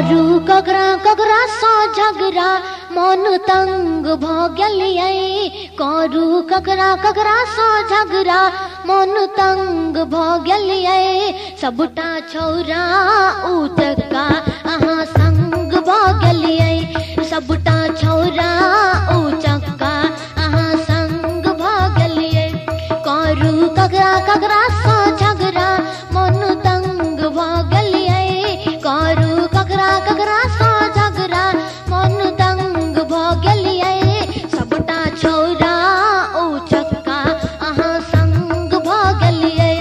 करू ककरा ककरा सा झगड़ा मन तंग भ गेलियै। करू ककरा ककरा सा झगड़ा मन तंग भ गेलियै। सबटा छौरा उचक्का अहाँ संग भ गेलियै। सबटा छौरा उचक्का अहाँ संग भ गेलियै। करू ककरा ककरा सा झगड़ा मन तंग भ गेलियै। करू ककरा ककरा सा झगड़ा मन तंग भ गेलियै। सबटा छौरा उचक्का अहाँ संग भ गेलियै।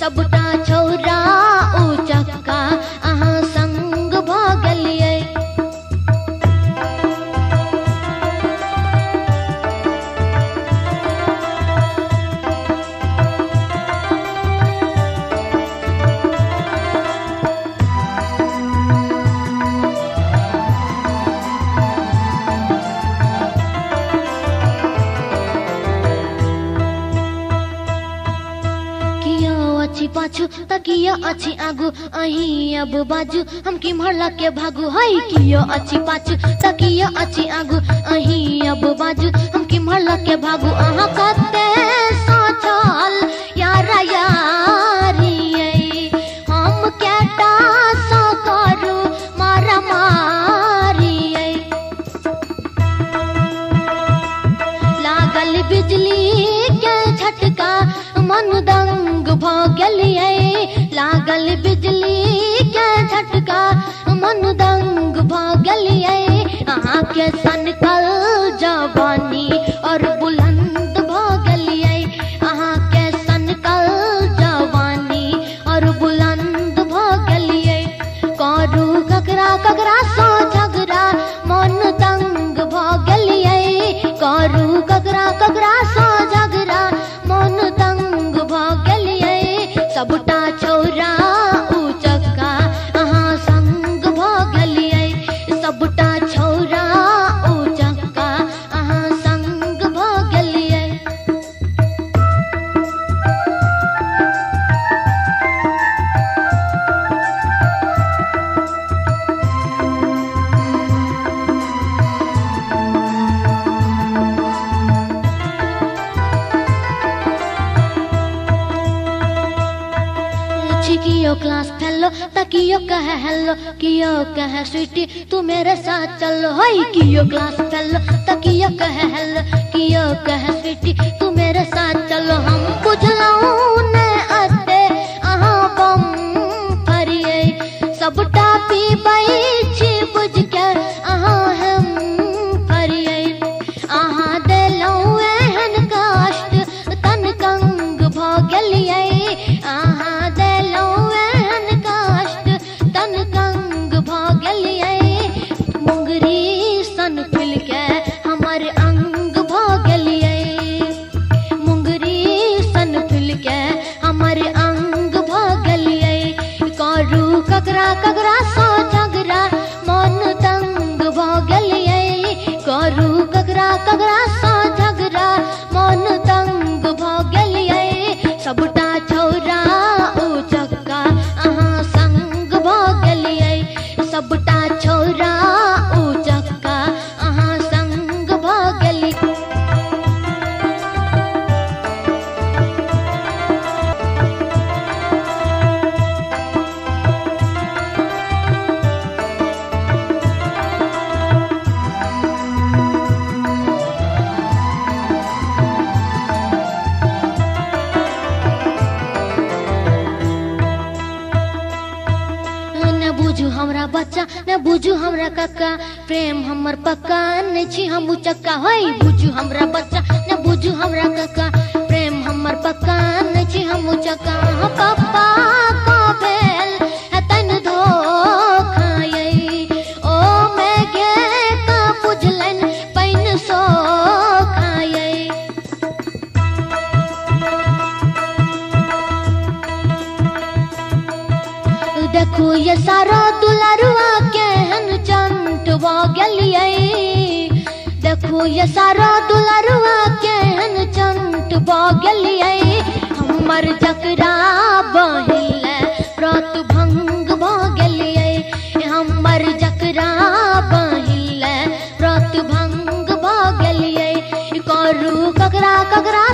सबटा छौरा उचक्का अहाँ संग भ गेलियै। पाछू तकिया अच्छी आगू अही अब बाजू हम की मरला के भागू। हई कियो अच्छी पाछू तकिया अच्छी आगू अही अब बाजू हम की मरला के भागू। अहाँ कते सोचल यारा यारी हम केटा सा करू मारा मारी। लागल बिजली के झटका मन दंग भ गेलियै। लागल बिजली के झटका मन दंग भ गेलियै। अहाँ के सनकल जवानी और बुलंद भ गेलियै। अहाँ के सनकल जवानी और बुलंद भ गेलियै। करू ककरा ककरा सा झगड़ा मन तंग भ गेलियै। करू ककरा ककरा सा झगड़ा मन तंग भ गेलियै। सबटा छौरा उचक्का अहाँ संग भ गेलियै। सबटा छौरा उचक्का अहाँ संग भ गेलियै। कियो क्लास फेलो तकियो कहे हेलो। कियो कहे स्वीटी तू मेरे साथ चलो। हई कियो क्लास फेलो तकियो कहे हेलो। कियो कहे स्वीटी तू मेरे साथ चलो। हम बुझलौं ने अते अहाँ बम फरियै। सबटा पीबै छी बुझ के अहाँ हम फरियै। अहाँ देलौं एहन कष्ट तन कंग भ गेलियै। अहाँ मुंगरी सन फुल के हमर अंग भ गेलियै। मुंगरी सन फुल के हमर अंग भ गेलियै। करू ककरा ककरा सा झगड़ा मन तंग भ गेलियै। करू ककरा ककरा सा झगड़ा मन तंग भ गेलियै। सबटा छौरा उचक्का अहाँ संग भ गेलियै। सबटा छौरा उचक्का अहाँ संग भ गेलियै। बुझू हमरा बच्चा न बुझू हमरा काका। प्रेम हमर पक्का नहीं छी हम उचक्का। हई बुझू हमरा बच्चा न बुझू हमरा काका। प्रेम हमर पक्का नहीं छी हम उचक्का। पप्पा का भेल है तन धोखा यै। ओ मैं गे का बुझलन पैन सो खायै। देखू ये सारा दुलारुआ केहन चंट भ गेलियै। देखू ये सारा दुलारुआ केहन चंट भ गेलियै। हमर जकरा बहिन व्रत भंग भ गेलियै। हमर ककरा ककरा